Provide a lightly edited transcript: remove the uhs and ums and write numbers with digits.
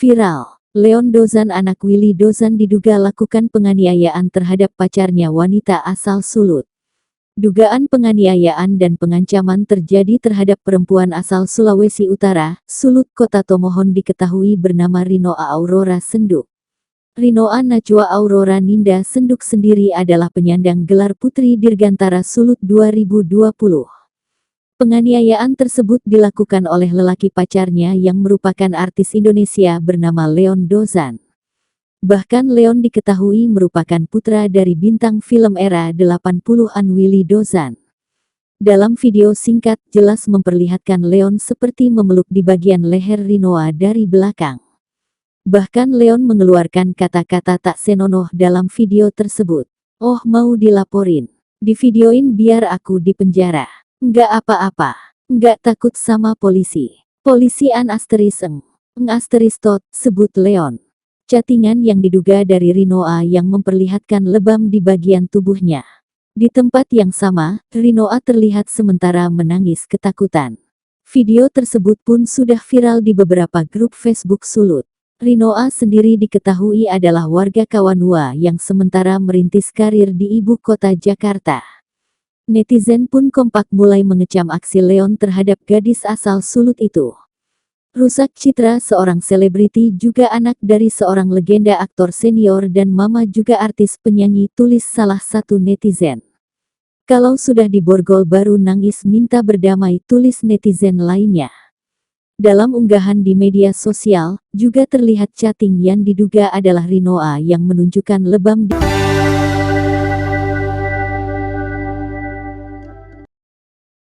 Viral, Leon Dozan anak Willy Dozan diduga lakukan penganiayaan terhadap pacarnya wanita asal Sulut. Dugaan penganiayaan dan pengancaman terjadi terhadap perempuan asal Sulawesi Utara, Sulut Kota Tomohon diketahui bernama Rinoa Aurora Senduk. Rinoa Najwa Aurora Ninda Senduk sendiri adalah penyandang gelar Putri Dirgantara Sulut 2020. Penganiayaan tersebut dilakukan oleh lelaki pacarnya yang merupakan artis Indonesia bernama Leon Dozan. Bahkan Leon diketahui merupakan putra dari bintang film era 80-an Willy Dozan. Dalam video singkat jelas memperlihatkan Leon seperti memeluk di bagian leher Rinoa dari belakang. Bahkan Leon mengeluarkan kata-kata tak senonoh dalam video tersebut. "Oh, mau dilaporin? Divideoin biar aku dipenjara. Nggak apa-apa. Nggak takut sama polisi. Polisian asteriseng. Asteristot," sebut Leon. Chattingan yang diduga dari Rinoa yang memperlihatkan lebam di bagian tubuhnya. Di tempat yang sama, Rinoa terlihat sementara menangis ketakutan. Video tersebut pun sudah viral di beberapa grup Facebook Sulut. Rinoa sendiri diketahui adalah warga Kawanua yang sementara merintis karir di ibu kota Jakarta. Netizen pun kompak mulai mengecam aksi Leon terhadap gadis asal Sulut itu. Rusak citra seorang selebriti juga anak dari seorang legenda aktor senior dan mama juga artis penyanyi, tulis salah satu netizen. "Kalau sudah diborgol baru nangis minta berdamai," tulis netizen lainnya. Dalam unggahan di media sosial, juga terlihat chatting yang diduga adalah Rinoa yang menunjukkan lebam di